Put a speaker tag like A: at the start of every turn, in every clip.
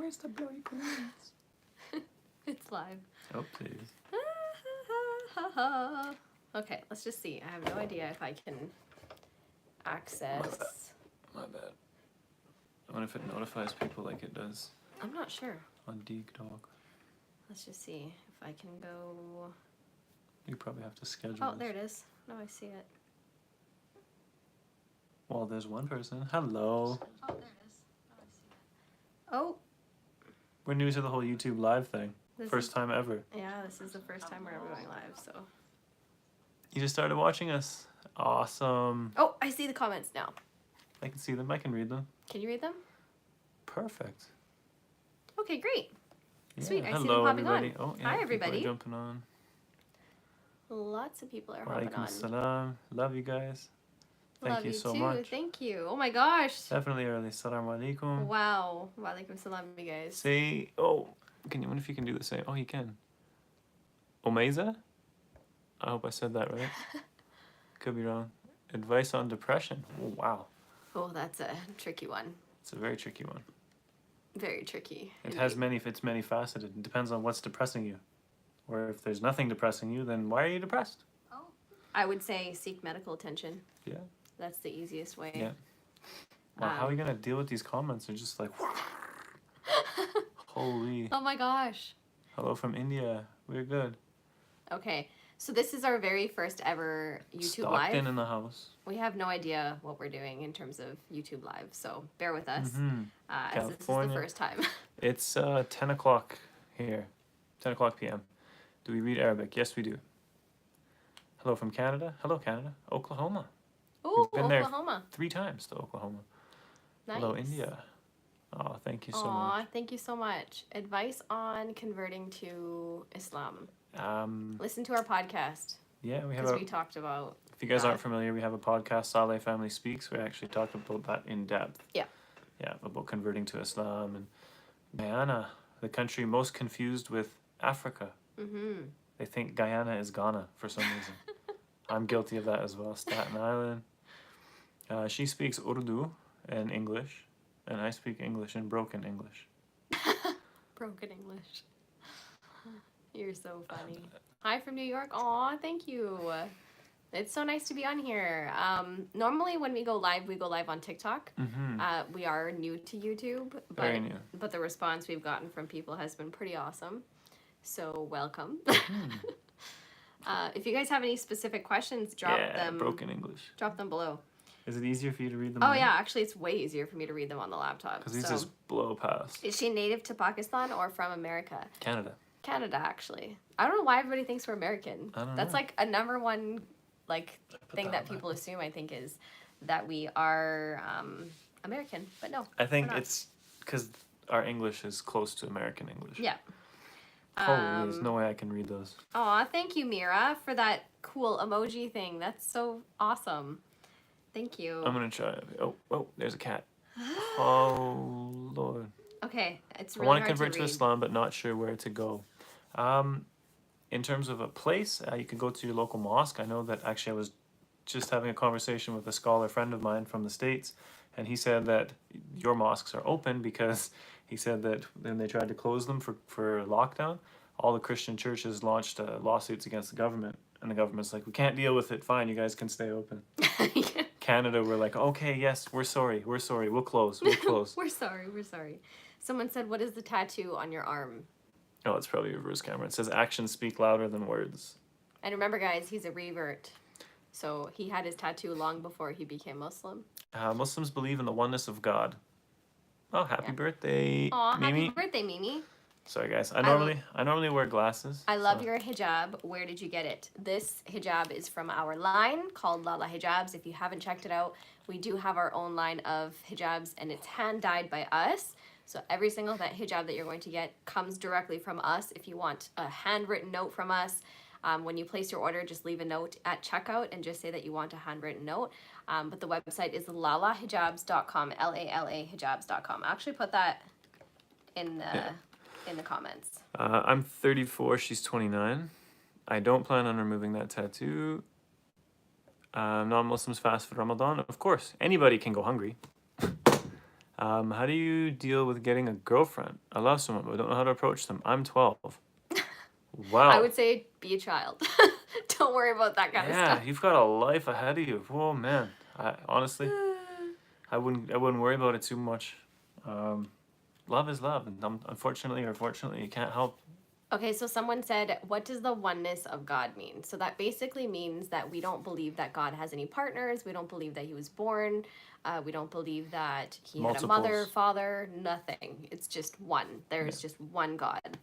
A: Where's the bloody comments?
B: It's live.
A: Oh, please.
B: Okay, let's just see. I have no idea if I can access.
A: My bad. I wonder if it notifies people like it does
B: I'm not sure.
A: on Deeg Dog.
B: Let's just see if I can go.
A: You probably have to schedule
B: Oh,
A: this.
B: there it is. No, I see it.
A: Well, there's one person. Hello.
B: Oh, there it is. No, I see it. Oh,
A: We're new to the whole YouTube live thing.
B: this
A: First
B: is,
A: time ever.
B: yeah, this is the first time we're ever going live, so.
A: You just started watching us. Awesome.
B: Oh, I see the comments now.
A: I can see them. I can read them.
B: Can you read them?
A: Perfect.
B: Okay, great.
A: Yeah.
B: Sweet, I see them
A: Hello,
B: hopping on.
A: everybody. Oh, yeah,
B: Hi,
A: people are
B: everybody.
A: jumping on.
B: Lots of people are hopping
A: Walaikum
B: on.
A: salam. Love you guys. Thank
B: Love
A: you so
B: too.
A: much.
B: Thank you. Oh my gosh.
A: Definitely early. Salam alaikum.
B: Wow. Walaikum salam, you guys.
A: Say, oh, can you, wonder if you can do the same. Oh, you can. Omeza? I hope I said that right. Could be wrong. Advice on depression. Oh, wow.
B: Oh, that's a tricky one.
A: It's a very tricky one.
B: Very tricky.
A: It has many, it's many faceted. It depends on what's depressing you. Or if there's nothing depressing you, then why are you depressed?
B: Oh. I would say seek medical attention.
A: Yeah.
B: That's the easiest way.
A: Yeah. Wow, how are we going to deal with these comments? They're just like, holy.
B: Oh my gosh.
A: Hello from India. We're good.
B: Okay. So this is our very first ever YouTube
A: Stockton
B: live.
A: in the house.
B: We have no idea what we're doing in terms of YouTube live, so bear with us. As this is the
A: California.
B: first time.
A: It's 10 o'clock here. 10 o'clock p.m. Do we read Arabic? Yes, we do. Hello from Canada. Hello, Canada. Oklahoma.
B: Oh,
A: We've been there
B: Oklahoma.
A: 3 times to Oklahoma.
B: Nice.
A: Hello, India. Oh, thank you so
B: Aw, thank you so much. Advice on converting to Islam.
A: much.
B: Listen to our podcast,
A: Yeah, we have
B: because
A: a,
B: we talked about.
A: if you guys
B: that.
A: aren't familiar, we have a podcast, Salehfamily Speaks. We actually talked about that in depth.
B: Yeah.
A: Yeah, about converting to Islam. And Guyana, the country most confused with Africa.
B: Mm-hmm.
A: They think Guyana is Ghana for some reason. I'm guilty of that as well. Staten Island. She speaks Urdu and English, and I speak English and broken English.
B: Broken English. You're so funny. Hi from New York. Aw, thank you. It's so nice to be on here. Normally when we go live on TikTok.
A: Mm-hmm.
B: We are new to YouTube,
A: Very new.
B: but the response we've gotten from people has been pretty awesome. So welcome. If you guys have any specific questions, drop them.
A: Broken English.
B: Drop them below.
A: Is it easier for you to read them?
B: Oh
A: now?
B: yeah, actually it's way easier for me to read them on the laptop.
A: Because these
B: So,
A: just blow past.
B: is she native to Pakistan or from America?
A: Canada.
B: Canada, actually. I don't know why everybody thinks we're American.
A: I don't
B: That's
A: know.
B: like a number one thing
A: that
B: that
A: on
B: people assume, I think, is that we are American, but no.
A: I think
B: we're not.
A: it's because our English is close to American English.
B: Yeah.
A: Holy, there's no way I can read those.
B: Aw, thank you, Mira, for that cool emoji thing. That's so awesome. Thank you.
A: I'm going to try it. Oh, there's a cat. Oh, Lord.
B: Okay, it's
A: I
B: really
A: want to
B: hard
A: convert
B: to
A: to
B: read.
A: Islam, but not sure where to go. In terms of a place, you can go to your local mosque. I know that actually I was just having a conversation with a scholar friend of mine from the States, and he said that your mosques are open because he said that when they tried to close them for lockdown, all the Christian churches launched lawsuits against the government, and the government's like, we can't deal with it, fine, you guys can stay open. Canada were like, okay, yes, we're sorry, we'll close.
B: We're sorry. Someone said, what is the tattoo on your arm?
A: Oh, it's probably a reverse camera. It says actions speak louder than words.
B: And remember, guys, he's a revert. So he had his tattoo long before he became Muslim.
A: Muslims believe in the oneness of God. Oh, happy birthday,
B: Aw,
A: Mimi.
B: happy birthday, Mimi.
A: Sorry, guys. I normally wear glasses.
B: I love
A: so-
B: your hijab. Where did you get it? This hijab is from our line called Lala Hijabs. If you haven't checked it out, we do have our own line of hijabs, and it's hand-dyed by us. So every single hijab that you're going to get comes directly from us. If you want a handwritten note from us, when you place your order, just leave a note at checkout and just say that you want a handwritten note. But the website is lalahijabs.com, L-A-L-A hijabs.com. I'll actually put that in the comments.
A: I'm 34. She's 29. I don't plan on removing that tattoo. Non-Muslims fast for Ramadan. Of course, anybody can go hungry. How do you deal with getting a girlfriend? I love someone, but I don't know how to approach them. I'm 12.
B: I
A: Wow.
B: would say be a child. Don't worry about that kind of
A: Yeah,
B: stuff.
A: you've got a life ahead of you. Oh man. I honestly, I wouldn't worry about it too much. Um, love is love, and unfortunately or fortunately, you can't help.
B: Okay, so someone said, what does the oneness of God mean? So that basically means that we don't believe that God has any partners. We don't believe that he was born. We don't believe that he had a mother,
A: Multiples.
B: father, nothing. It's just one. There's
A: Yeah.
B: just one God.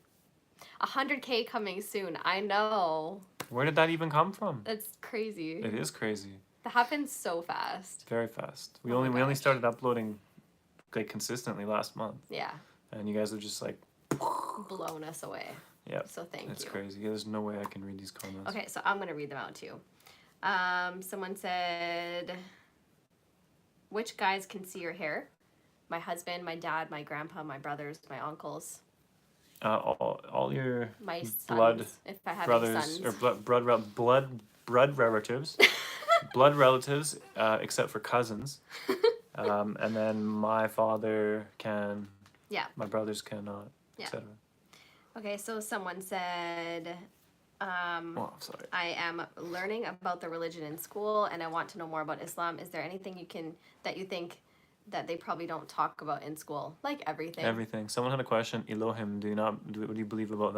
B: 100K coming soon. I know.
A: Where did that even come from?
B: That's crazy.
A: It is crazy.
B: That happens so fast.
A: Very fast. We
B: Oh my
A: only
B: gosh.
A: started uploading like consistently last month,
B: Yeah,
A: and you guys are just like,
B: blown us away.
A: yeah,
B: So thank
A: it's
B: you.
A: crazy. Yeah, there's no way I can read these comments.
B: Okay, so I'm gonna read them out too. Someone said, which guys can see your hair? My husband, my dad, my grandpa, my brothers, my uncles,
A: All your
B: my sons,
A: blood
B: if I have any
A: brothers
B: sons.
A: or blood relatives, blood relatives, except for cousins. And then my father can.
B: Yeah.
A: My brothers cannot,
B: Yeah.
A: etc.
B: Okay, so someone said,
A: Oh, sorry.
B: I am learning about the religion in school and I want to know more about Islam. Is there anything that you think that they probably don't talk about in school? Like everything.
A: Everything. Someone had a question. Elohim. What do you believe about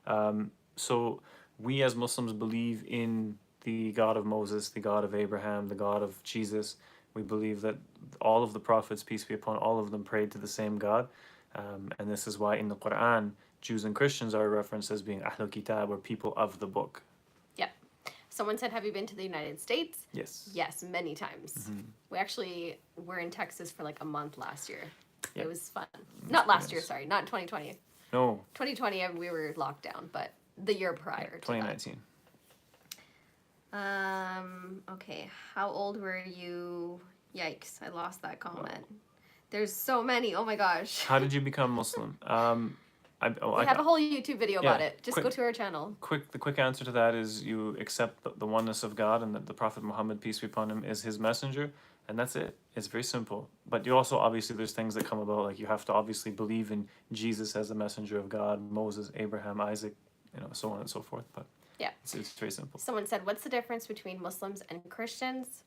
A: that? So we as Muslims believe in the God of Moses, the God of Abraham, the God of Jesus. We believe that all of the prophets, peace be upon all of them, prayed to the same God. And this is why in the Quran, Jews and Christians are referenced as being Ahlul Kitab, or people of the book.
B: Yep. Someone said, have you been to the United States?
A: Yes.
B: Yes, many times. We actually were in Texas for like a month last year.
A: Yep.
B: It was fun. Not last year, sorry, not 2020.
A: No.
B: 2020 we were locked down, but the year prior to
A: 2019.
B: that. Okay, how old were you? Yikes, I lost that comment. There's so many. Oh my gosh.
A: How did you become Muslim?
B: We have a whole YouTube video about it. Just
A: quick-
B: go to our channel.
A: The quick answer to that is you accept the oneness of God and that the Prophet Muhammad, peace be upon him, is his messenger, and that's it. It's very simple. But you also, obviously, there's things that come about, like you have to obviously believe in Jesus as the messenger of God, Moses, Abraham, Isaac, so on and so forth. But
B: yeah,
A: it's very simple.
B: Someone said, what's the difference between Muslims and Christians?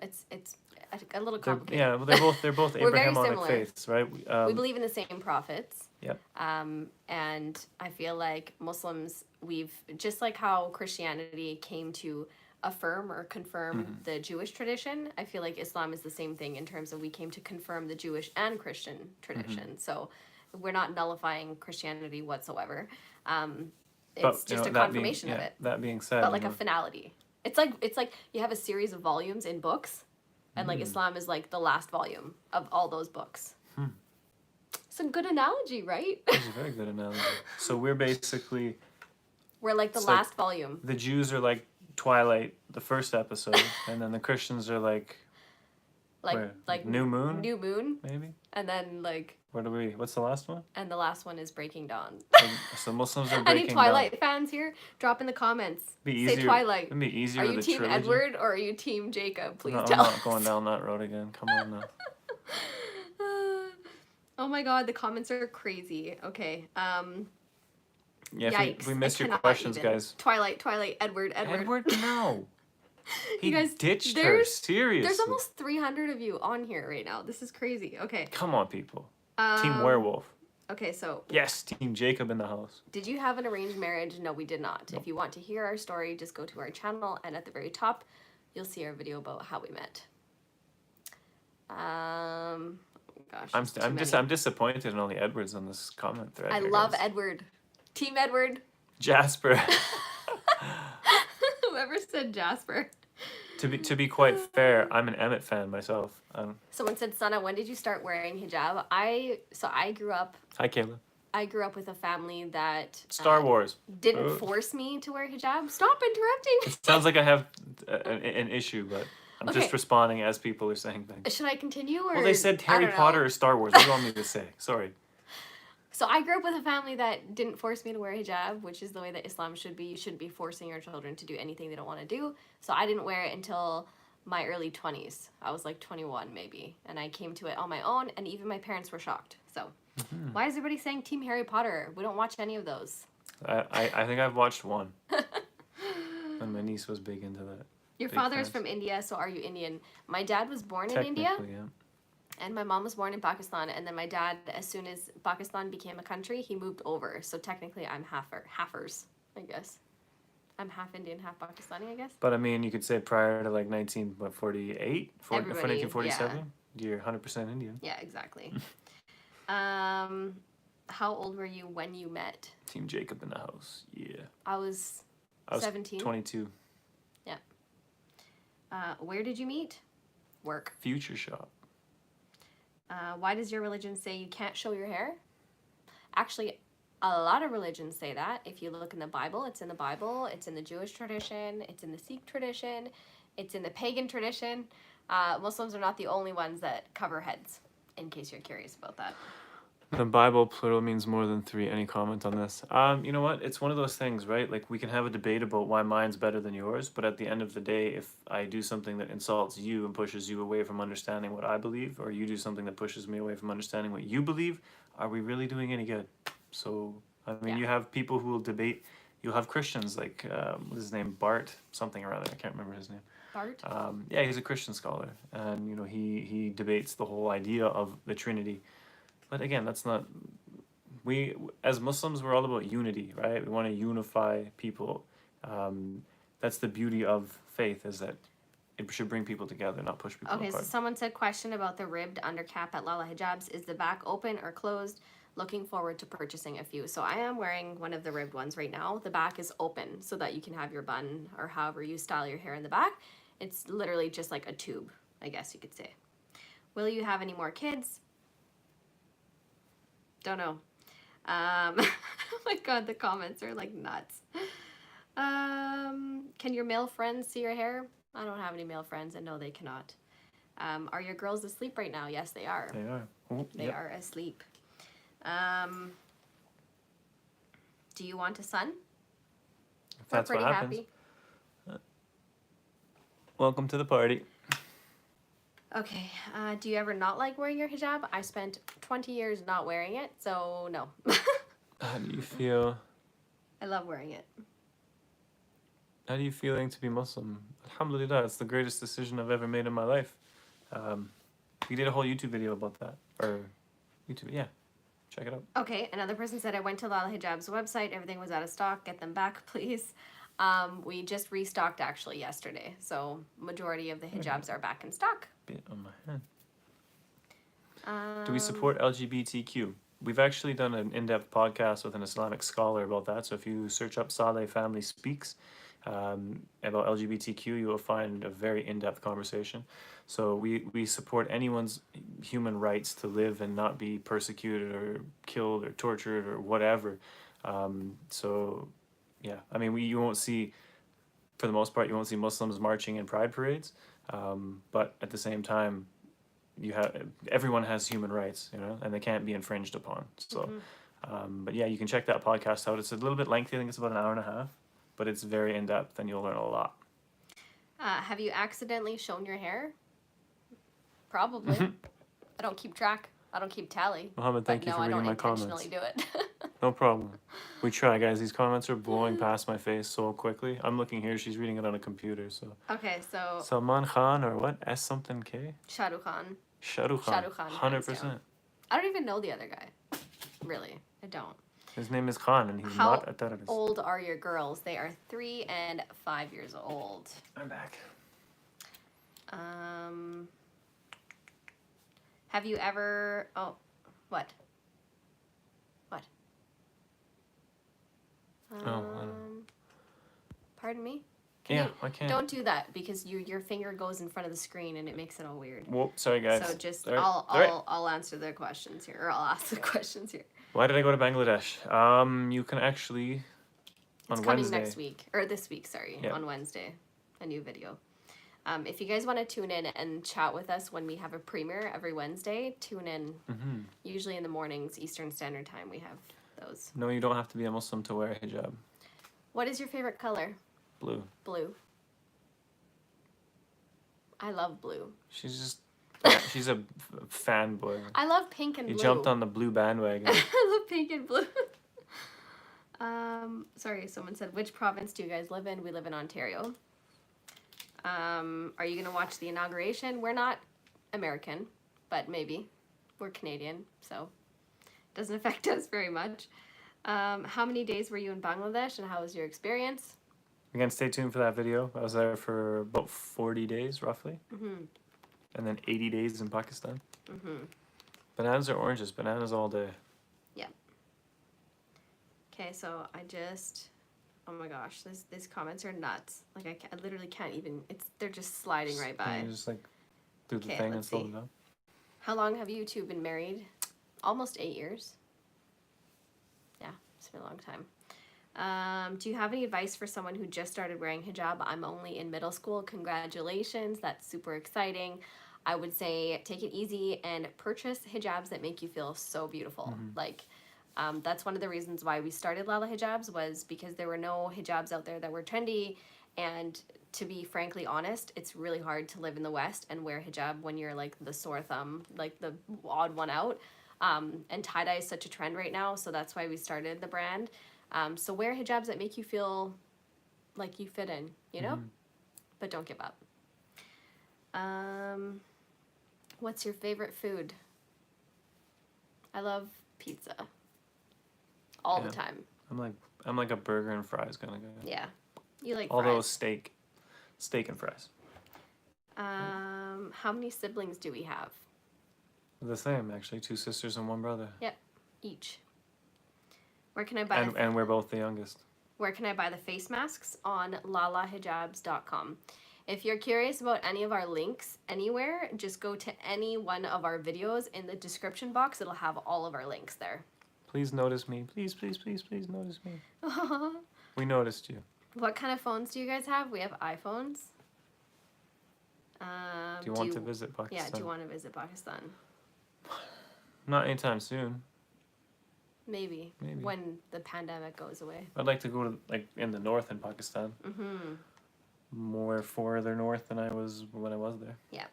B: It's a little complicated.
A: Yeah, well, they're both
B: We're very
A: Abrahamic
B: similar.
A: faiths, right?
B: We believe in the same prophets.
A: Yep.
B: And I feel like Muslims, we've, just like how Christianity came to affirm or confirm the Jewish tradition, I feel like Islam is the same thing in terms of we came to confirm the Jewish and Christian tradition. So we're not nullifying Christianity whatsoever. It's just a confirmation of it.
A: That being said,
B: But like a finality. It's like you have a series of volumes in books, and like Islam is like the last volume of all those books. It's a good analogy, right?
A: It's a very good analogy. So we're basically,
B: We're like the
A: It's
B: last volume.
A: the Jews are like Twilight, the first episode, and then the Christians are like where?
B: Like
A: New Moon,
B: New Moon,
A: maybe.
B: and then like,
A: What's the last one?
B: and the last one is Breaking Dawn.
A: So Muslims are
B: Any
A: breaking
B: Twilight
A: down.
B: fans here? Drop in the comments.
A: Be
B: Say
A: easier.
B: Twilight.
A: It'd be easier
B: Are
A: with
B: you
A: a
B: team
A: trilogy.
B: Edward or are you team Jacob? Please
A: No,
B: tell
A: I'm
B: us.
A: not going down that road again. Come on now.
B: Oh my god, the comments are crazy. Okay.
A: Yeah,
B: Yikes.
A: if we missed
B: I
A: your
B: cannot
A: questions,
B: even.
A: guys.
B: Twilight, Edward.
A: No. He
B: You guys,
A: ditched her.
B: there's-
A: Seriously.
B: There's almost 300 of you on here right now. This is crazy. Okay.
A: Come on, people. Team Werewolf.
B: Okay, so
A: Yes, Team Jacob in the house.
B: did you have an arranged marriage? No, we did not. If you want to hear our story, just go to our channel, and at the very top, you'll see our video about how we met. Gosh,
A: I'm disappointed in all the Edwards on this comment thread.
B: I
A: here,
B: love
A: guys.
B: Edward. Team Edward.
A: Jasper.
B: Whoever said Jasper.
A: To be quite fair, I'm an Emmett fan myself.
B: Someone said, Sana, when did you start wearing hijab? I grew up.
A: Hi, Kayla.
B: I grew up with a family that
A: Star Wars.
B: didn't force me to wear hijab. Stop interrupting.
A: It sounds like I have an issue, but I'm just
B: Okay.
A: responding as people are saying things.
B: Should I continue or?
A: Well, they said
B: I
A: Harry
B: don't know.
A: Potter or Star Wars. What do you want me to say? Sorry.
B: So I grew up with a family that didn't force me to wear hijab, which is the way that Islam should be. You shouldn't be forcing your children to do anything they don't want to do. So I didn't wear it until my early 20s. I was like 21 maybe, and I came to it on my own, and even my parents were shocked. So why is everybody saying Team Harry Potter? We don't watch any of those.
A: I think I've watched one. And my niece was big into that.
B: Your
A: Big
B: father is
A: fans.
B: from India, so are you Indian? My dad was born in
A: Technically,
B: India,
A: yeah.
B: and my mom was born in Pakistan, and then my dad, as soon as Pakistan became a country, he moved over. So technically I'm halfers, I guess. I'm half Indian, half Pakistani, I guess.
A: But I mean, you could say prior to like 1948, for
B: Everybody,
A: 1947, you're 100% Indian.
B: Yeah, exactly. How old were you when you met?
A: Team Jacob in the house. Yeah.
B: I was
A: I was
B: 17.
A: 22.
B: Yeah. Where did you meet? Work.
A: Future shop.
B: Why does your religion say you can't show your hair? Actually, a lot of religions say that. If you look in the Bible, it's in the Bible, it's in the Jewish tradition, it's in the Sikh tradition, it's in the pagan tradition. Muslims are not the only ones that cover heads, in case you're curious about that.
A: The Bible plural means more than 3. Any comment on this? You know what? It's one of those things, right? Like, we can have a debate about why mine's better than yours, but at the end of the day, if I do something that insults you and pushes you away from understanding what I believe, or you do something that pushes me away from understanding what you believe, are we really doing any good? So, I mean,
B: Yeah.
A: you have people who will debate. You'll have Christians like, what's his name? Bart, something or other. I can't remember his name.
B: Bart?
A: Yeah, he's a Christian scholar, and you know he debates the whole idea of the Trinity. But again, that's not. We as Muslims, we're all about unity, right? We want to unify people. That's the beauty of faith, is that it should bring people together, not push people
B: Okay,
A: apart.
B: so someone said, question about the ribbed undercap at Lala Hijabs. Is the back open or closed? Looking forward to purchasing a few. So I am wearing one of the ribbed ones right now. The back is open so that you can have your bun or however you style your hair in the back. It's literally just like a tube, I guess you could say. Will you have any more kids? Don't know. Oh my god, the comments are like nuts. Can your male friends see your hair? I don't have any male friends, and no, they cannot. Are your girls asleep right now? Yes, they are.
A: They are. Oh,
B: They
A: yep.
B: are asleep. Do you want a son?
A: If that's
B: We're
A: what
B: pretty
A: happens.
B: happy.
A: Welcome to the party.
B: Okay. Do you ever not like wearing your hijab? I spent 20 years not wearing it, so no.
A: How do you feel?
B: I love wearing it.
A: How do you feeling to be Muslim? Alhamdulillah, it's the greatest decision I've ever made in my life. We did a whole YouTube video about that. Or YouTube, yeah. Check it out.
B: Okay, another person said, I went to Lala Hijab's website. Everything was out of stock. Get them back, please. We just restocked actually yesterday. So majority of the hijabs are back in stock.
A: Bit on my hand. Do we support LGBTQ? We've actually done an in-depth podcast with an Islamic scholar about that. So if you search up Salehfamily Speaks about LGBTQ, you will find a very in-depth conversation. So we support anyone's human rights to live and not be persecuted or killed or tortured or whatever. So yeah, I mean, you won't see, for the most part, you won't see Muslims marching in pride parades. But at the same time, everyone has human rights, you know, and they can't be infringed upon. So, but yeah, you can check that podcast out. It's a little bit lengthy. I think it's about an hour and a half, but it's very in depth, and you'll learn a lot.
B: Have you accidentally shown your hair? Probably. I don't keep track. I don't keep tally.
A: Mohammed, thank you for reading my comments.
B: I don't intentionally do it.
A: No problem. We try, guys. These comments are blowing past my face so quickly. I'm looking here. She's reading it on a computer. So
B: Okay, so
A: Salman Khan or what? S something K?
B: Shah Rukh Khan.
A: Shah Rukh
B: Shah Rukh Khan, hands
A: 100%.
B: down. I don't even know the other guy. Really, I don't.
A: His name is Khan, and he's
B: How
A: not a terrorist.
B: old are your girls? They are 3 and 5 years old.
A: I'm back.
B: Have you ever? Oh, what? What?
A: I don't know.
B: Pardon me?
A: I can't.
B: Don't do that because your finger goes in front of the screen and it makes it all weird.
A: Whoa, sorry guys.
B: So just
A: All right.
B: I'll answer the questions here, or I'll ask the questions here.
A: Why did I go to Bangladesh? You can actually
B: It's
A: on
B: coming
A: Wednesday.
B: next week, or this week, sorry,
A: Yeah.
B: on Wednesday, a new video. If you guys want to tune in and chat with us when we have a premiere every Wednesday, tune in.
A: Mm-hmm.
B: Usually in the mornings, Eastern Standard Time, we have those.
A: No, you don't have to be a Muslim to wear a hijab.
B: What is your favorite color?
A: Blue.
B: Blue. I love blue.
A: She's she's a fanboy.
B: I love pink and
A: You
B: blue.
A: jumped on the blue bandwagon.
B: I love pink and blue. Sorry, someone said, which province do you guys live in? We live in Ontario. Are you gonna watch the inauguration? We're not American, but maybe. We're Canadian, so it doesn't affect us very much. How many days were you in Bangladesh and how was your experience?
A: Again, stay tuned for that video. I was there for about 40 days, roughly. And then 80 days in Pakistan. Bananas or oranges? Bananas all day.
B: Yeah. Okay, so I just... Oh my gosh, these comments are nuts. Like, I literally can't even... They're just sliding right by.
A: You just, like, do the
B: Okay,
A: thing and
B: let's
A: slow
B: see.
A: them down.
B: How long have you two been married? Almost 8 years. Yeah, it's been a long time. Do you have any advice for someone who just started wearing hijab? I'm only in middle school. Congratulations. That's super exciting. I would say take it easy and purchase hijabs that make you feel so beautiful. Like, that's one of the reasons why we started Lala Hijabs, was because there were no hijabs out there that were trendy. And to be frankly honest, it's really hard to live in the West and wear hijab when you're like the sore thumb, like the odd one out. And tie-dye is such a trend right now, so that's why we started the brand. So wear hijabs that make you feel like you fit in, you know? But don't give up. What's your favorite food? I love pizza. All the time.
A: I'm like a burger and fries kind of guy.
B: Yeah. You like
A: Although
B: fries.
A: steak and fries.
B: How many siblings do we have?
A: The same, actually. 2 sisters and 1 brother.
B: Yep, each. Where can I buy
A: And we're both the youngest.
B: Where can I buy the face masks? On lalahijabs.com. If you're curious about any of our links anywhere, just go to any one of our videos in the description box. It'll have all of our links there.
A: Please notice me. Please, please, please, please notice me. We noticed you.
B: What kind of phones do you guys have? We have iPhones.
A: Do you want to visit Pakistan?
B: Yeah, do you want to visit Pakistan?
A: Not anytime soon.
B: Maybe. When the pandemic goes away.
A: I'd like to go to, like, in the north in Pakistan. More further north than I was when I was there.
B: Yeah.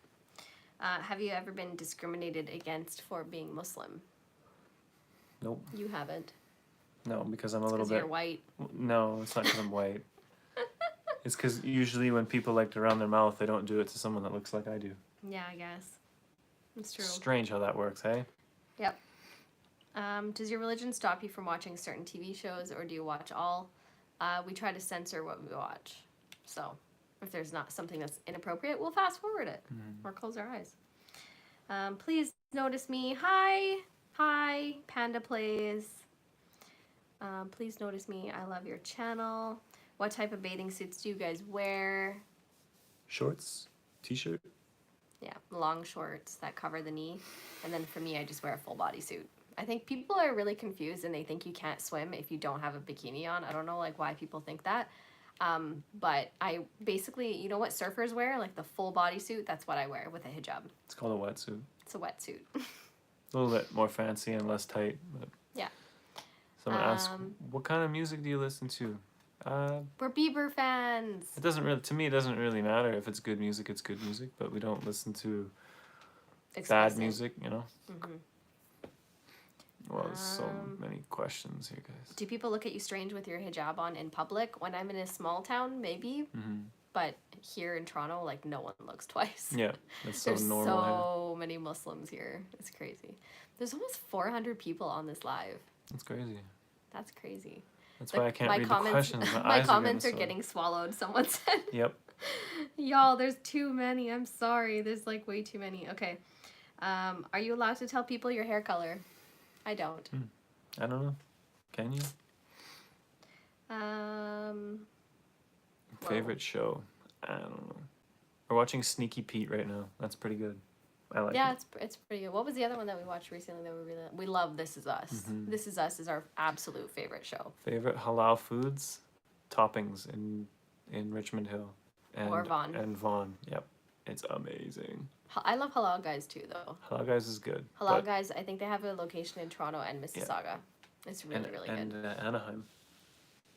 B: Have you ever been discriminated against for being Muslim?
A: Nope.
B: You haven't.
A: No, because I'm a little bit...
B: Because you're white.
A: No, it's not because I'm white. It's because usually when people like to round their mouth, they don't do it to someone that looks like I do.
B: Yeah, I guess. It's true.
A: Strange how that works, hey?
B: Yep. Does your religion stop you from watching certain TV shows, or do you watch all? We try to censor what we watch. So if there's not something that's inappropriate, we'll fast forward it or close our eyes. Please notice me. Hi. Hi. Panda Plays. Please notice me. I love your channel. What type of bathing suits do you guys wear?
A: Shorts, t-shirt.
B: Yeah, long shorts that cover the knee. And then for me, I just wear a full body suit. I think people are really confused and they think you can't swim if you don't have a bikini on. I don't know like why people think that. But I basically, you know what surfers wear? Like the full body suit, that's what I wear with a hijab.
A: It's called a wetsuit.
B: It's a wetsuit.
A: A little bit more fancy and less tight. But
B: yeah.
A: Someone asked, what kind of music do you listen to?
B: We're Bieber fans.
A: It doesn't really, to me, it doesn't really matter. If it's good music, it's good music. But we don't listen to bad music, you know? Well, there's so many questions here, guys.
B: Do people look at you strange with your hijab on in public? When I'm in a small town, maybe. But here in Toronto, like, no one looks twice.
A: Yeah, that's so
B: There's
A: normal.
B: There's so many Muslims here. It's crazy. There's almost 400 people on this live.
A: That's crazy.
B: That's crazy.
A: That's why I can't read the questions.
B: My comments are getting swallowed, someone said.
A: Yep.
B: Y'all, there's too many. I'm sorry. There's like way too many. Okay. Are you allowed to tell people your hair color? I don't.
A: I don't know. Can you? Favorite show? I don't know. We're watching Sneaky Pete right now. That's pretty good. I like it.
B: Yeah, it's pretty good. What was the other one that we watched recently that we love? This Is Us. This Is Us is our absolute favorite show.
A: Favorite halal foods, toppings in Richmond Hill.
B: Or Vaughan.
A: And Vaughan. Yep. It's amazing.
B: I love Halal Guys too, though.
A: Halal Guys is good.
B: Halal Guys, I think they have a location in Toronto and Mississauga. Yeah. It's really, really good.
A: And Anaheim.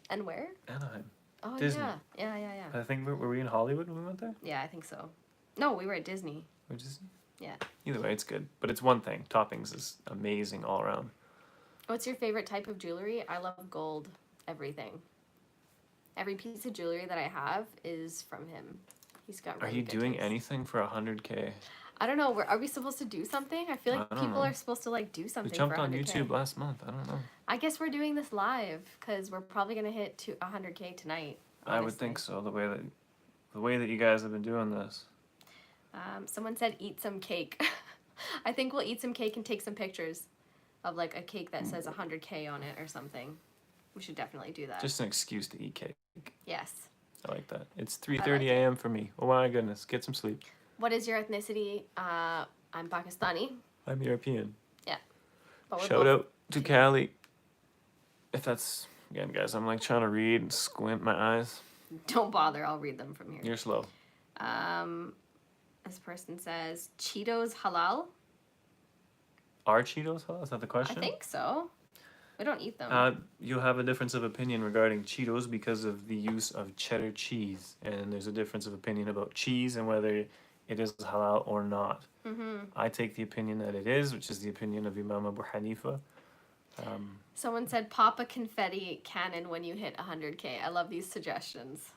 B: And where?
A: Anaheim.
B: Oh,
A: Disney.
B: Yeah. I think
A: were we in Hollywood when we went there?
B: Yeah, I think so. No, we were at Disney.
A: Which is,
B: Yeah.
A: either way, it's good. But it's one thing. Toppings is amazing all around.
B: What's your favorite type of jewelry? I love gold. Everything. Every piece of jewelry that I have is from him. He's got
A: Are
B: really
A: you
B: good
A: doing
B: taste.
A: anything for 100K?
B: I don't know. Are we supposed to do something? I feel
A: I
B: like
A: don't
B: people
A: know.
B: are supposed to like do
A: We
B: something
A: jumped
B: for
A: on
B: 100K.
A: YouTube last month. I don't know.
B: I guess we're doing this live because we're probably gonna hit to 100K tonight.
A: I would think so. The way that you guys have been doing this.
B: Someone said eat some cake. I think we'll eat some cake and take some pictures of like a cake that says 100K on it or something. We should definitely do that.
A: Just an excuse to eat cake.
B: Yes.
A: I like that. It's 3:30 a.m. for me. Oh my goodness. Get some sleep.
B: What is your ethnicity? I'm Pakistani.
A: I'm European.
B: Yeah. But we're
A: Shout
B: both-
A: out to Cali. If that's, again, guys, I'm like trying to read and squint my eyes.
B: Don't bother. I'll read them from here.
A: You're slow.
B: This person says Cheetos halal.
A: Are Cheetos halal? Is that the question?
B: I think so. We don't eat them.
A: You'll have a difference of opinion regarding Cheetos because of the use of cheddar cheese. And there's a difference of opinion about cheese and whether it is halal or not. I take the opinion that it is, which is the opinion of Imam Abu Hanifa.
B: Someone said pop a confetti cannon when you hit 100K. I love these suggestions.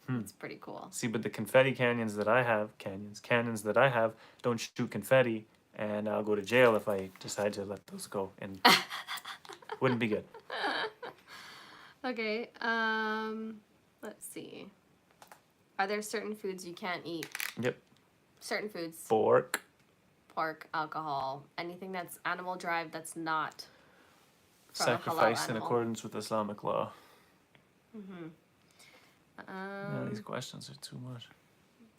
B: It's pretty cool.
A: See, but the confetti cannons that I have, don't shoot confetti, and I'll go to jail if I decide to let those go. And wouldn't be good.
B: Okay, let's see. Are there certain foods you can't eat?
A: Yep.
B: Certain foods.
A: Pork.
B: Pork, alcohol, anything that's animal derived that's not from
A: Sacrificed
B: a halal
A: in
B: animal.
A: accordance with Islamic law.
B: Um,
A: These questions are too much.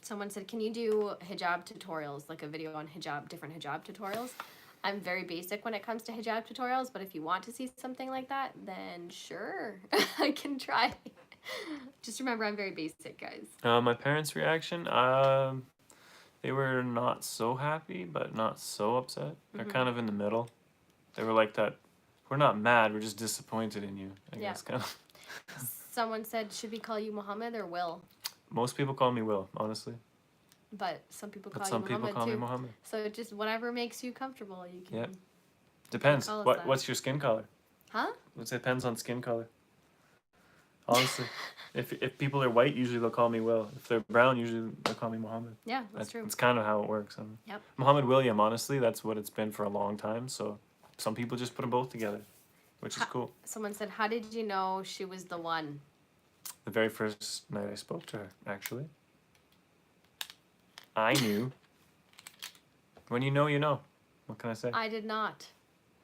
B: Someone said, can you do hijab tutorials, like a video on hijab, different hijab tutorials? I'm very basic when it comes to hijab tutorials, but if you want to see something like that, then sure, I can try. Just remember, I'm very basic, guys.
A: My parents' reaction, they were not so happy, but not so upset. They're kind of in the middle. They were like that. We're not mad. We're just disappointed in you. I guess kind of.
B: Someone said, should we call you Muhammad or Will?
A: Most people call me Will, honestly.
B: But some people
A: But
B: call
A: some
B: you
A: people
B: Muhammad
A: call
B: too.
A: me Muhammad.
B: So just whatever makes you comfortable, you can.
A: Yep. Depends.
B: call us that.
A: What's your skin color?
B: Huh?
A: It depends on skin color. Honestly, if people are white, usually they'll call me Will. If they're brown, usually they'll call me Muhammad.
B: Yeah, that's true.
A: It's kind of how it works.
B: Yep.
A: Muhammad William, honestly, that's what it's been for a long time. So some people just put them both together, which is cool.
B: Someone said, how did you know she was the one?
A: The very first night I spoke to her, actually. I knew. When you know, you know. What can I say?
B: I did not.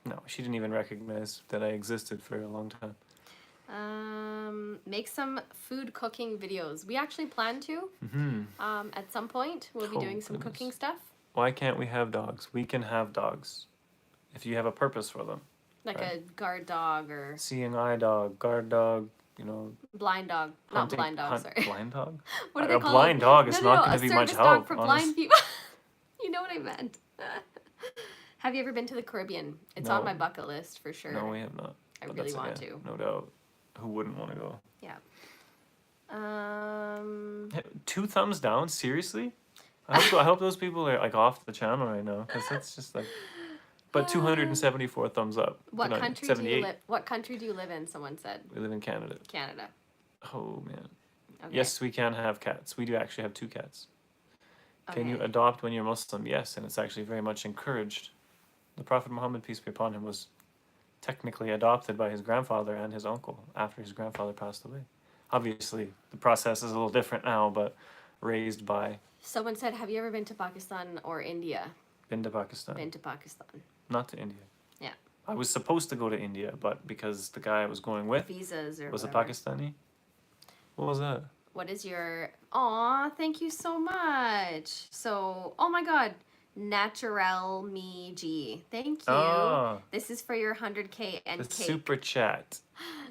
A: No, she didn't even recognize that I existed for a long time.
B: Make some food cooking videos. We actually plan to. At some point, we'll be doing some
A: goodness.
B: cooking stuff.
A: Why can't we have dogs? We can have dogs. If you have a purpose for them.
B: Like
A: Right.
B: a guard dog or
A: Seeing eye dog, guard dog,
B: blind dog.
A: hunting-
B: Not blind dog, sorry.
A: Blind dog?
B: What do they
A: A
B: call
A: blind
B: it?
A: dog is
B: No,
A: not going
B: a
A: to be much
B: service dog
A: help.
B: for
A: honest-
B: blind people. You know what I meant. Have you ever been to the Caribbean? It's on
A: No.
B: my bucket list for sure.
A: No, we have not.
B: I
A: But
B: really
A: that's,
B: want
A: yeah,
B: to.
A: No doubt. Who wouldn't want to go?
B: Yeah.
A: 2 thumbs down? Seriously? I hope those people are like off the channel right now because that's just like. But 274 thumbs up.
B: What
A: Good on you.
B: country do you
A: 78.
B: live? What country do you live in? Someone said
A: We live in Canada.
B: Canada.
A: Oh man.
B: Okay.
A: Yes, we can have cats. We do actually have 2 cats. Can you
B: Okay.
A: adopt when you're Muslim? Yes, and it's actually very much encouraged. The Prophet Muhammad, peace be upon him, was technically adopted by his grandfather and his uncle after his grandfather passed away. Obviously, the process is a little different now, but raised by.
B: Someone said, have you ever been to Pakistan or India?
A: Been to Pakistan.
B: Been to Pakistan.
A: Not to India.
B: Yeah.
A: I was supposed to go to India, but because the guy I was going with
B: Visas or
A: was
B: whatever.
A: a Pakistani. What was that?
B: What is your... Aw, thank you so much. So, oh my God. Natural Me G. Thank you.
A: Oh,
B: This is for your 100K and
A: the
B: cake.
A: super chat.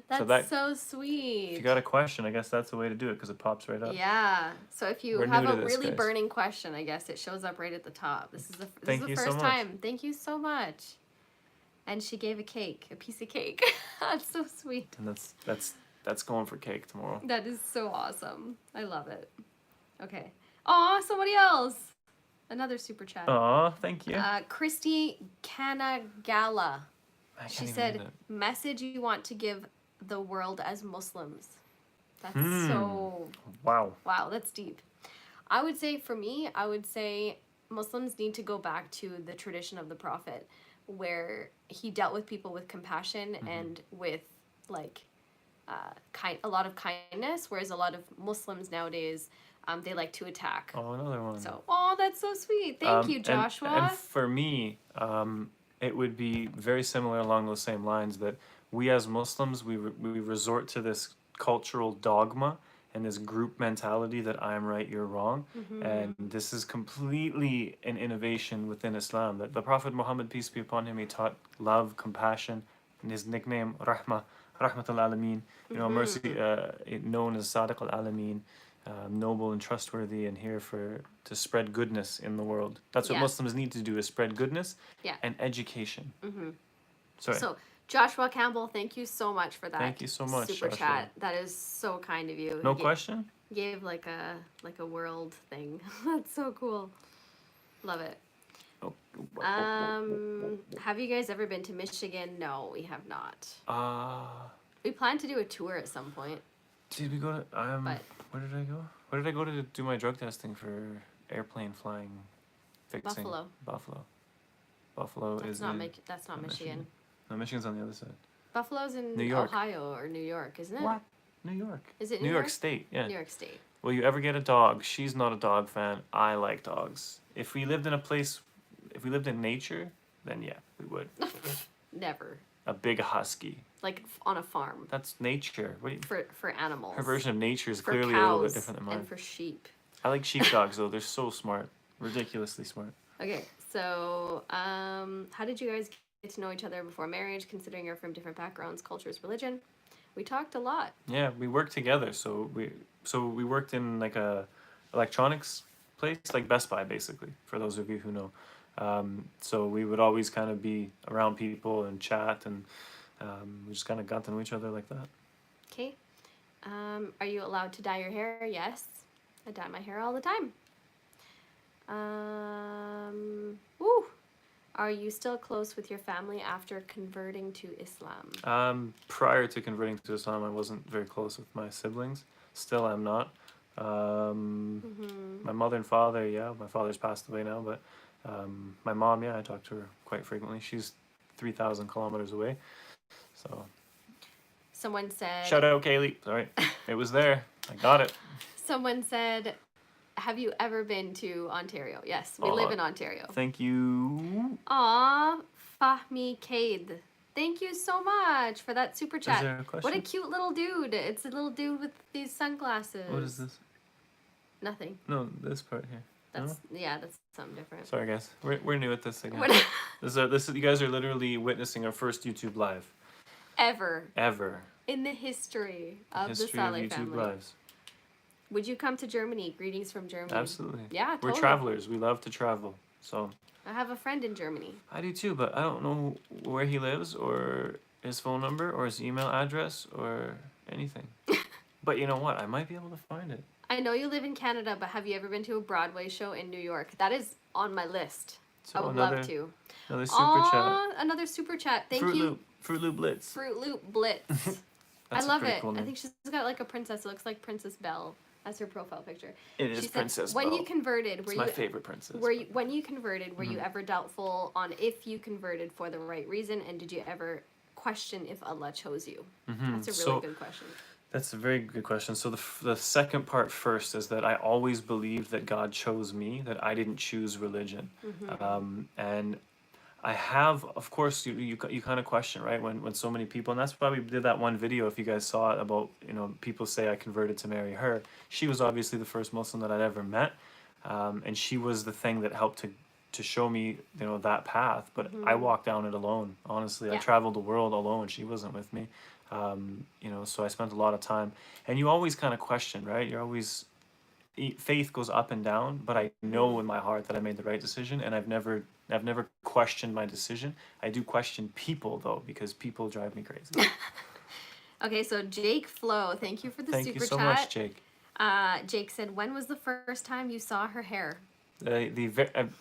B: That's
A: that-
B: so sweet.
A: If you got a question, I guess that's the way to do it because it pops right up.
B: Yeah. So if you
A: We're
B: have
A: new
B: a
A: to this,
B: really
A: guys.
B: burning question, I guess it shows up right at the top. This is the
A: Thank you so
B: first
A: much.
B: time. Thank you so much. And she gave a cake, a piece of cake. That's so sweet.
A: And that's going for cake tomorrow.
B: That is so awesome. I love it. Okay. Aw, somebody else. Another super chat.
A: Aw, thank you.
B: Christy Kanagala.
A: I can't
B: She
A: even
B: said,
A: read it.
B: message you want to give the world as Muslims. That's
A: Wow.
B: wow, that's deep. I would say, for me, I would say Muslims need to go back to the tradition of the Prophet, where he dealt with people with compassion and with, like, a lot of kindness, whereas a lot of Muslims nowadays, they like to attack.
A: Oh, another one.
B: So, oh, that's so sweet. Thank you, Joshua.
A: And for me, it would be very similar along those same lines, that we as Muslims, we resort to this cultural dogma and this group mentality that I'm right, you're wrong. And this is completely an innovation within Islam. That the Prophet Muhammad, peace be upon him, he taught love, compassion, and his nickname, Rahmah, Rahmat al-Alameen, mercy, known as Sadiq al-Alameen, noble and trustworthy, and here to spread goodness in the world. That's what Muslims need to do, is spread goodness and education. Sorry.
B: So, Joshua Campbell, thank you so much for that.
A: Thank you so much,
B: super
A: Joshua.
B: chat. That is so kind of you.
A: No question?
B: Gave like a world thing. That's so cool. Love it.
A: Oh.
B: Have you guys ever been to Michigan? No, we have not.
A: Uh,
B: We plan to do a tour at some point.
A: did we go to
B: But
A: where did I go? Where did I go to do my drug testing for airplane flying fixing?
B: Buffalo.
A: Buffalo
B: That's
A: is
B: not
A: in
B: that's not Michigan.
A: No, Michigan's on the other side.
B: Buffalo's in
A: New York.
B: Ohio or New York, isn't it?
A: What? New York.
B: Is it
A: New York State? Yeah.
B: New York State.
A: Will you ever get a dog? She's not a dog fan. I like dogs. If we lived in a place, if we lived in nature, then yeah, we would.
B: Never.
A: A big husky.
B: Like on a farm.
A: That's nature. What do you,
B: For animals.
A: her version of nature is
B: For
A: clearly
B: cows
A: a little bit different than mine.
B: and for sheep.
A: I like sheepdogs though. They're so smart. Ridiculously smart.
B: Okay, so how did you guys get to know each other before marriage, considering you're from different backgrounds, cultures, religion? We talked a lot.
A: Yeah, we worked together. So we worked in like a electronics place, like Best Buy, basically. For those of you who know, so we would always kind of be around people and chat, and we just kind of got to know each other like that.
B: Okay. Are you allowed to dye your hair? Yes, I dye my hair all the time. Woo. Are you still close with your family after converting to Islam?
A: Prior to converting to Islam, I wasn't very close with my siblings. Still, I'm not. My mother and father, yeah. My father's passed away now, but my mom, yeah, I talk to her quite frequently. She's 3,000 kilometers away. So.
B: Someone said.
A: Shout out, Kaylee. Sorry, it was there. I got it.
B: Someone said, have you ever been to Ontario? Yes, we live in Ontario.
A: Thank you.
B: Aw, Fahmi Kade. Thank you so much for that super chat.
A: Is there a question?
B: What a cute little dude. It's a little dude with these sunglasses.
A: What is this?
B: Nothing.
A: No, this part here.
B: That's that's something different.
A: Sorry, guys. We're new at this again. This is you guys are literally witnessing our first YouTube live. Ever.
B: In the history of the
A: History of
B: Saleh
A: YouTube
B: family.
A: lives.
B: Would you come to Germany? Greetings from Germany.
A: Absolutely.
B: Yeah, totally.
A: We're travelers. We love to travel. So.
B: I have a friend in Germany.
A: I do too, but I don't know where he lives or his phone number or his email address or anything. But you know what? I might be able to find it.
B: I know you live in Canada, but have you ever been to a Broadway show in New York? That is on my list.
A: So
B: I would love to.
A: Another super chat.
B: Another super chat. Thank
A: Fruit
B: you.
A: Loop. Fruit Loop Blitz.
B: Fruit Loop Blitz. I love it. Cool, I think she's got like a princess. It looks like Princess Belle as her profile picture.
A: It is Princess
B: Belle.
A: When
B: you converted,
A: it's my favorite princess.
B: When you converted, were you ever doubtful on if you converted for the right reason, and did you ever question if Allah chose you? That's a really good question.
A: That's a very good question. So the second part first is that I always believed that God chose me, that I didn't choose religion. And I have, of course, you kind of question, right? When so many people, and that's why we did that one video, if you guys saw it, about, people say I converted to marry her. She was obviously the first Muslim that I'd ever met. And she was the thing that helped to show me, that path. But I walked down it alone, honestly. Yeah. I traveled the world alone. She wasn't with me. So I spent a lot of time. And you always kind of question, right? You're always... Faith goes up and down, but I know in my heart that I made the right decision, and I've never questioned my decision. I do question people though, because people drive me crazy.
B: Okay, so Jake Flo, thank you for the super chat.
A: Thank you so much, Jake.
B: Jake said, when was the first time you saw her hair?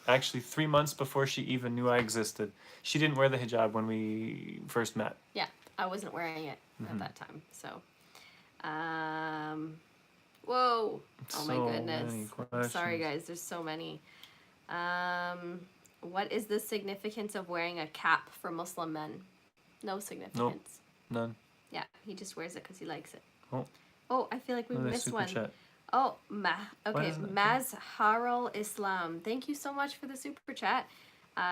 A: Actually 3 months before she even knew I existed. She didn't wear the hijab when we first met.
B: Yeah, I wasn't wearing it at that time. So, whoa. Oh my goodness. Sorry guys, there's so many. What is the significance of wearing a cap for Muslim men? No significance.
A: Nope, none.
B: Yeah, he just wears it because he likes it.
A: Oh.
B: Oh, I feel like we missed one.
A: Chat.
B: Oh, Mazharul Islam. Thank you so much for the super chat.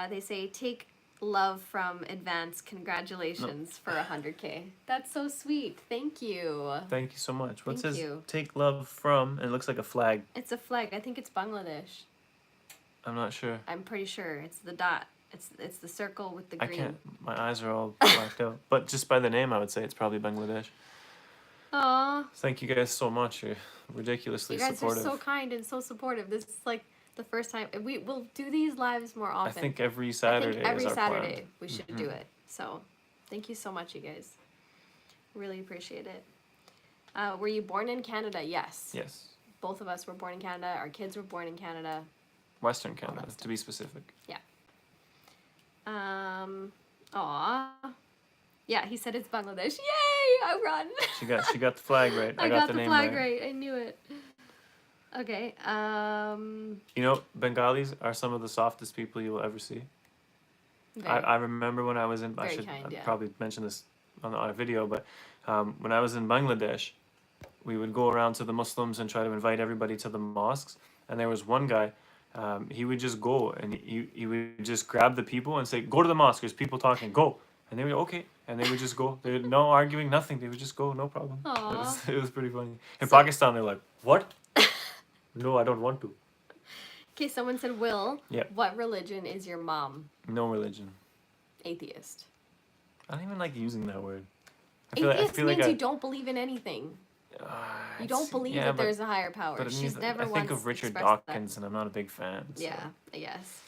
B: They say, take love from advance. Congratulations for 100K. That's so sweet. Thank you.
A: Thank you so much. What
B: Thank
A: says
B: you.
A: take love from? And it looks like a flag.
B: It's a flag. I think it's Bangladesh.
A: I'm not sure.
B: I'm pretty sure. It's the dot. It's the circle with the green.
A: I can't. My eyes are all blacked out. But just by the name, I would say it's probably Bangladesh.
B: Aww.
A: Thank you guys so much. You're ridiculously supportive.
B: You guys are so kind and so supportive. This is like the first time we'll do these lives more often.
A: I think every Saturday.
B: Every
A: is our
B: Saturday
A: plan.
B: we should do it. So, thank you so much, you guys. Really appreciate it. Were you born in Canada? Yes.
A: Yes.
B: Both of us were born in Canada. Our kids were born in Canada.
A: Western Canada, to be specific.
B: Yeah. Aw. Yeah, he said it's Bangladesh. Yay! I run.
A: She got the flag right.
B: I got the
A: name
B: flag right. I knew it. Okay.
A: You know, Bengalis are some of the softest people you will ever see. I remember when I was in. I should probably mention this on a video, but when I was in Bangladesh, we would go around to the Muslims and try to invite everybody to the mosques. And there was one guy. He would just go and he would just grab the people and say, "Go to the mosque. There's people talking. Go." And they would okay, and they would just go. They would no arguing, nothing. They would just go, no problem. It was pretty funny. In Pakistan, they're like, "What? No, I don't want to."
B: Okay, someone said, Will,
A: yeah.
B: What religion is your mom?
A: No religion.
B: Atheist.
A: I don't even like using that word.
B: Atheist means you don't believe in anything. You don't believe that there's a higher power.
A: But
B: She's never
A: I think of Richard Dawkins, and I'm not a big fan. So.
B: Yeah, yes.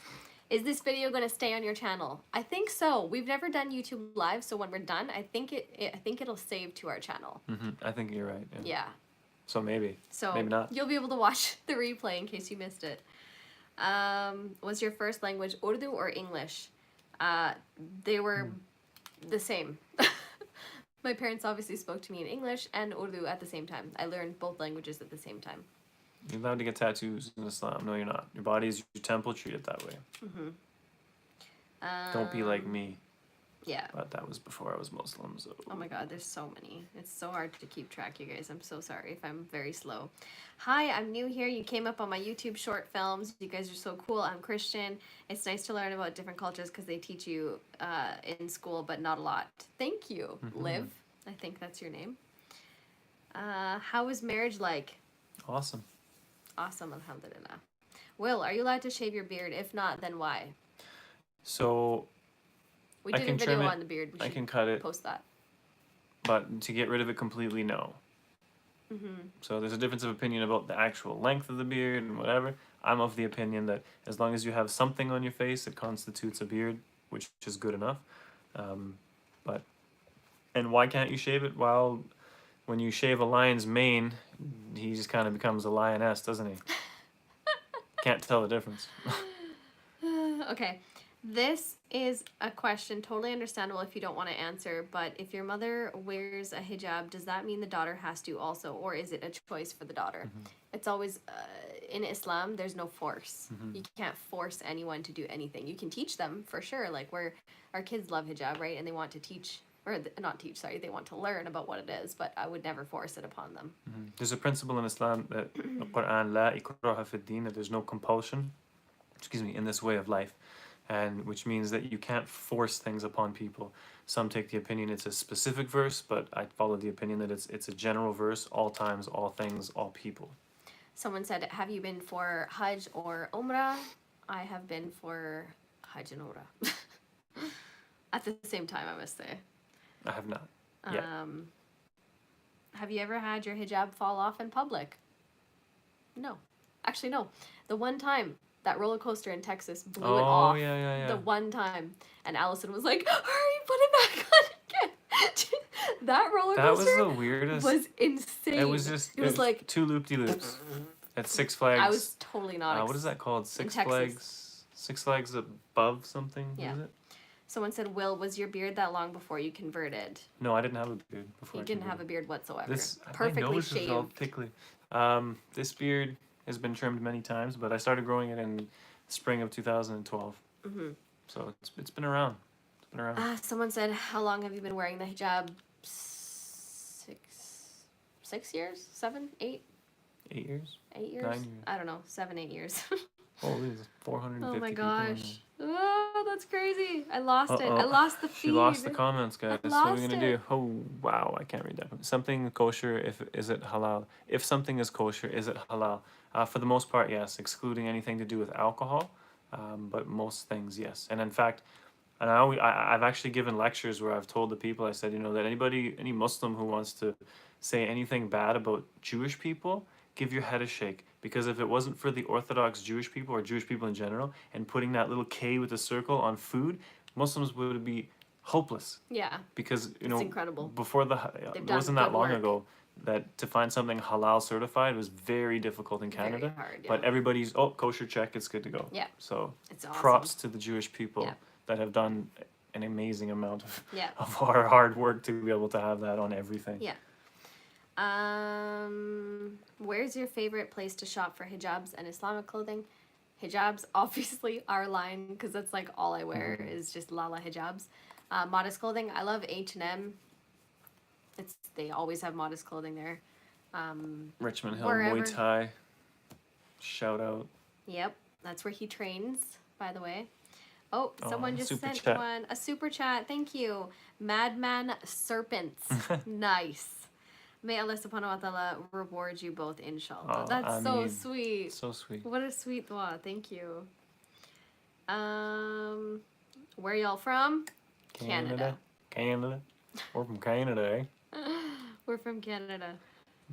B: Is this video going to stay on your channel? I think so. We've never done YouTube Live, so when we're done, I think it'll save to our channel.
A: I think you're right.
B: Yeah.
A: So maybe. So maybe not.
B: You'll be able to watch the replay in case you missed it. Was your first language Urdu or English? They were the same. My parents obviously spoke to me in English and Urdu at the same time. I learned both languages at the same time.
A: You're allowed to get tattoos in Islam. No, you're not. Your body is your temple. Treat it that way. Don't be like me.
B: Yeah.
A: But that was before I was Muslim. So.
B: Oh my God, there's so many. It's so hard to keep track, you guys. I'm so sorry if I'm very slow. Hi, I'm new here. You came up on my YouTube short films. You guys are so cool. I'm Christian. It's nice to learn about different cultures because they teach you in school, but not a lot. Thank you, Liv. I think that's your name. How is marriage like?
A: Awesome.
B: Awesome, alhamdulillah. Will, are you allowed to shave your beard? If not, then why?
A: So...
B: We did a video on the beard.
A: I can cut it.
B: Post that.
A: But to get rid of it completely, no. So there's a difference of opinion about the actual length of the beard and whatever. I'm of the opinion that as long as you have something on your face, it constitutes a beard, which is good enough. And why can't you shave it? Well, when you shave a lion's mane, he just kind of becomes a lioness, doesn't he? Can't tell the difference.
B: Okay. This is a question, totally understandable if you don't want to answer, but if your mother wears a hijab, does that mean the daughter has to also, or is it a choice for the daughter? It's always, in Islam, there's no force. You can't force anyone to do anything. You can teach them, for sure, like our kids love hijab, right? And they want to teach, or not teach, sorry, they want to learn about what it is, but I would never force it upon them.
A: There's a principle in Islam that the Quran, la ikraha fi din, that there's no compulsion, in this way of life. And which means that you can't force things upon people. Some take the opinion it's a specific verse, but I follow the opinion that it's a general verse, all times, all things, all people. Someone said, have you been for Hajj or Umrah? I have been for Hajj and Umrah. At the same time, I must say. I have not. Yeah. Have you ever had your hijab fall off in public? No. Actually, no. The one time that roller coaster in Texas blew it off. Yeah. The one time. And Allison was like, hurry, put it back on again.
B: That roller
A: That was
B: coaster
A: the weirdest.
B: was insane.
A: It was just.
B: It was like
A: 2 loop-de-loops at Six Flags.
B: I was totally not.
A: What is that called? Six
B: Texas.
A: Flags. Six Flags above something.
B: Yeah.
A: What is it?
B: Someone said, "Will, was your beard that long before you converted?"
A: No, I didn't have a beard before.
B: You didn't have a beard whatsoever.
A: This
B: Perfectly
A: my nose
B: shaved.
A: is all tickly. This beard has been trimmed many times, but I started growing it in spring of 2012.
B: Mm-hmm.
A: So it's been around. It's been around.
B: Someone said, "How long have you been wearing the hijab?" 6 years? 7? 8?
A: 8 years?
B: 8 years?
A: 9 years.
B: I don't know. 7, 8 years.
A: Holy, 450
B: Oh my
A: people in there.
B: gosh. Oh, that's crazy. I lost it. I lost the feed.
A: She lost the comments, guys.
B: I
A: So what are we
B: lost
A: gonna
B: it.
A: do? Oh wow, I can't read that. Something kosher, is it halal? If something is kosher, is it halal? For the most part, yes, excluding anything to do with alcohol. But most things, yes. And in fact, and I've actually given lectures where I've told the people, I said, that any Muslim who wants to say anything bad about Jewish people, give your head a shake. Because if it wasn't for the Orthodox Jewish people or Jewish people in general, and putting that little K with a circle on food, Muslims would be hopeless.
B: Yeah.
A: Because,
B: It's incredible.
A: before it
B: done
A: wasn't that
B: good
A: long
B: work.
A: ago that to find something halal certified was very difficult in Canada.
B: Very hard, yeah.
A: But everybody's, kosher check, it's good to go.
B: Yeah.
A: So
B: It's awesome.
A: props to the Jewish people
B: Yeah.
A: that have done an amazing amount of,
B: Yeah.
A: of our hard work to be able to have that on everything.
B: Yeah. Where's your favorite place to shop for hijabs and Islamic clothing? Hijabs, obviously, our line, because that's like all I wear is just Lala hijabs. Modest clothing, I love H&M. They always have modest clothing there.
A: Richmond Hill
B: Wherever.
A: Muay Thai. Shout out.
B: Yep, that's where he trains, by the way. Oh, someone just
A: super
B: sent
A: chat.
B: one. A super chat. Thank you. Madman Serpents. Nice. May Allah subhanahu wa ta'ala reward you both, inshallah.
A: Oh,
B: That's so
A: ameen.
B: sweet.
A: So sweet.
B: What a sweet dua. Thank you. Where y'all from? Canada.
A: Canada. We're from Canada, eh?
B: We're from Canada.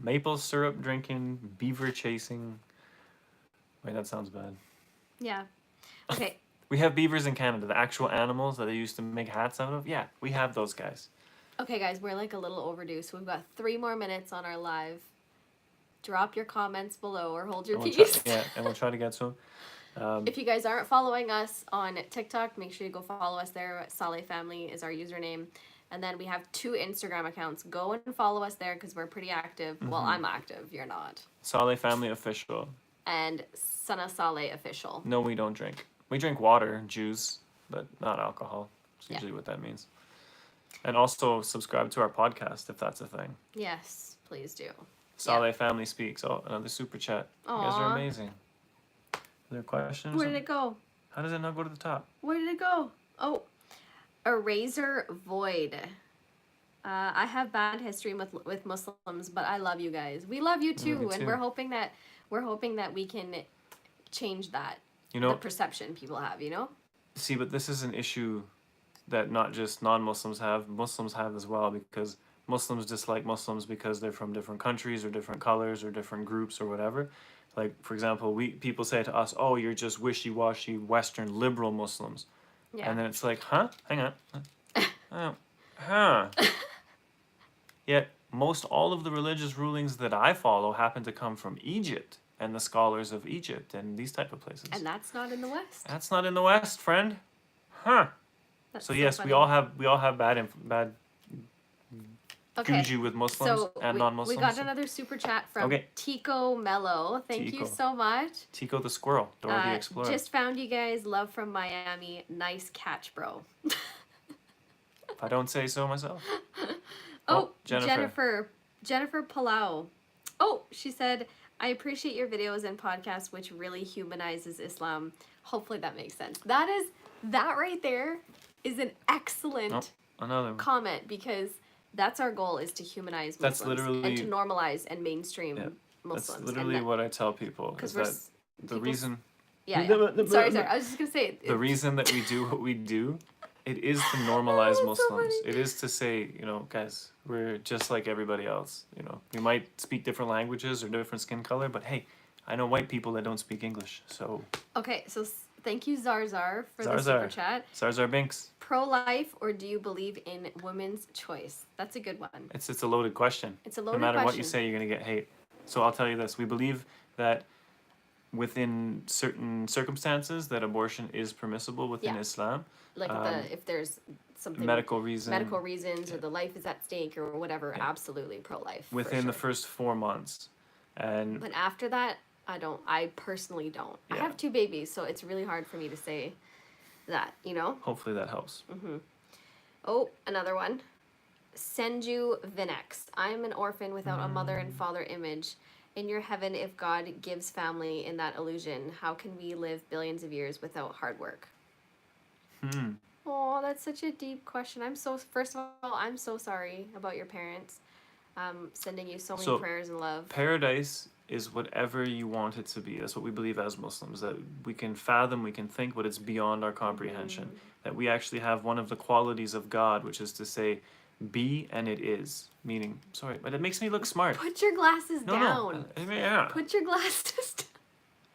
A: Maple syrup drinking, beaver chasing. Wait, that sounds bad.
B: Yeah. Okay.
A: We have beavers in Canada, the actual animals that they used to make hats out of. Yeah, we have those guys.
B: Okay, guys, we're like a little overdue, so we've got 3 more minutes on our live. Drop your comments below or hold your
A: And
B: peace.
A: we'll try to get to them.
B: If you guys aren't following us on TikTok, make sure you go follow us there. Salehfamily is our username. And then we have 2 Instagram accounts. Go and follow us there because we're pretty active. Well, I'm active. You're not.
A: Salehfamily official.
B: And Sana Saleh official.
A: No, we don't drink. We drink water, juice, but not alcohol. That's usually what that means. And also subscribe to our podcast if that's a thing.
B: Yes, please do.
A: Salehfamily Speaks. Oh, another super chat. You guys are
B: Aw.
A: amazing. Are there questions?
B: Where did it go?
A: How does it not go to the top?
B: Where did it go? Oh, Eraser Void. I have bad history with Muslims, but I love you guys. We love you too, and we're hoping that we can change that. The perception people have,
A: See, but this is an issue that not just non-Muslims have, Muslims have as well, because Muslims dislike Muslims because they're from different countries or different colors or different groups or whatever. Like, for example, people say to us, oh, you're just wishy-washy Western liberal Muslims.
B: Yeah.
A: And then it's like, huh? Hang on. Oh, huh. Yet, most all of the religious rulings that I follow happen to come from Egypt and the scholars of Egypt and these type of places.
B: And that's not in the West.
A: That's not in the West, friend. Huh.
B: That's
A: So yes,
B: funny.
A: we all have bad
B: Okay.
A: juju with Muslims
B: So
A: and non-Muslims.
B: we got another super chat from Tico Mello. Thank you so much.
A: Tico the squirrel, Dora the Explorer.
B: Just found you guys. Love from Miami. Nice catch, bro.
A: If I don't say so myself.
B: Oh,
A: Jennifer.
B: Jennifer Palau. Oh, she said, I appreciate your videos and podcasts, which really humanizes Islam. Hopefully that makes sense. That right there is an excellent
A: Another one.
B: comment, because that's our goal, is to humanize
A: That's
B: Muslims
A: literally-
B: and to normalize and mainstream Muslims.
A: That's literally what I tell people. Is that the reason...
B: Yeah. Sorry. I was just going to say...
A: The reason that we do what we do, it is to normalize
B: so
A: Muslims.
B: funny.
A: It is to say, guys, we're just like everybody else. We might speak different languages or different skin color, but hey, I know white people that don't speak English, so...
B: Okay, so Thank you, Zarzar, for the
A: Zarzar.
B: super chat.
A: Zarzar Binks.
B: Pro-life, or do you believe in women's choice? That's a good one.
A: It's a loaded question.
B: It's a loaded
A: No matter
B: question.
A: what you say, you're gonna get hate. So I'll tell you this: we believe that within certain circumstances, that abortion is permissible within
B: Yeah.
A: Islam.
B: Like if there's something
A: Medical reasons,
B: or the life is at stake or whatever,
A: Yeah.
B: absolutely pro-life. for
A: within the
B: sure.
A: first 4 months, and
B: But after that, I personally don't. I
A: Yeah.
B: have 2 babies, so it's really hard for me to say that, you know?
A: hopefully that helps.
B: Oh, another one. Senju Vinex. I am an orphan without a mother and father image. In your heaven, if God gives family in that illusion, how can we live billions of years without hard work? Oh, that's such a deep question. First of all, I'm so sorry about your parents. Sending you so many
A: So,
B: prayers and love.
A: Paradise is whatever you want it to be. That's what we believe as Muslims, that we can fathom, we can think, but it's beyond our comprehension. That we actually have one of the qualities of God, which is to say, be and it is. Meaning, sorry, but it makes me look smart.
B: Put your glasses
A: No,
B: down.
A: yeah.
B: Put your glasses down.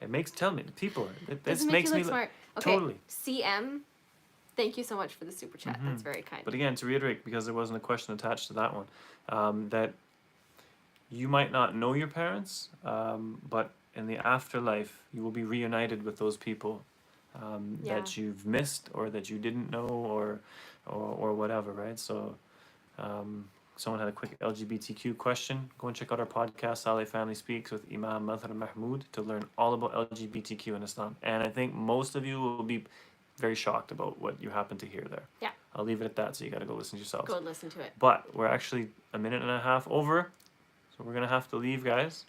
A: It makes, tell me, people, this
B: Doesn't make
A: makes
B: you
A: me
B: look
A: look,
B: smart. Okay,
A: totally.
B: CM, thank you so much for the super chat. That's very kind.
A: But again, to reiterate, because there wasn't a question attached to that one, that you might not know your parents, but in the afterlife, you will be reunited with those people that you've missed or that you didn't know or whatever, right? So, someone had a quick LGBTQ question. Go and check out our podcast, Salehfamily Speaks, with Imam Madhar Mahmood, to learn all about LGBTQ in Islam. And I think most of you will be very shocked about what you happen to hear there.
B: Yeah.
A: I'll leave it at that, so you got to go listen yourselves.
B: Go and listen to it.
A: But we're actually a minute and a half over, so we're gonna have to leave, guys.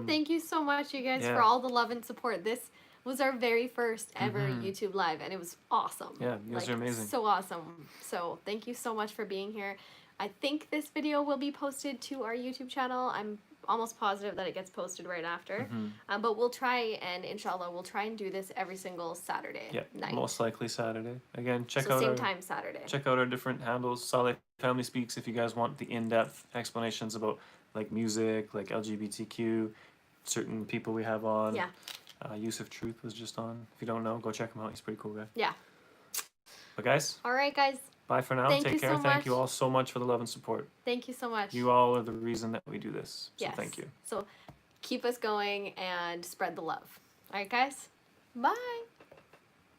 B: Thank you so much, you guys,
A: yeah.
B: for all the love and support. This was our very first ever YouTube live, and it was awesome.
A: Yeah, you guys are amazing.
B: So awesome. So thank you so much for being here. I think this video will be posted to our YouTube channel. I'm almost positive that it gets posted right after. But we'll try, and inshallah, we'll try and do this every single Saturday night.
A: Most likely Saturday. Again, check
B: So
A: out
B: same time Saturday.
A: Check out our different handles. Saleh Family Speaks if you guys want the in-depth explanations about like music, like LGBTQ, certain people we have on.
B: Yeah.
A: Yusuf Truth was just on. If you don't know, go check him out. He's a pretty cool guy.
B: Yeah.
A: But guys.
B: All right, guys.
A: Bye for now.
B: Thank
A: Take
B: you
A: care.
B: so
A: Thank
B: much.
A: you all so much for the love and support.
B: Thank you so much.
A: You all are the reason that we do this. So
B: Yes.
A: thank you.
B: So keep us going and spread the love. All right, guys. Bye.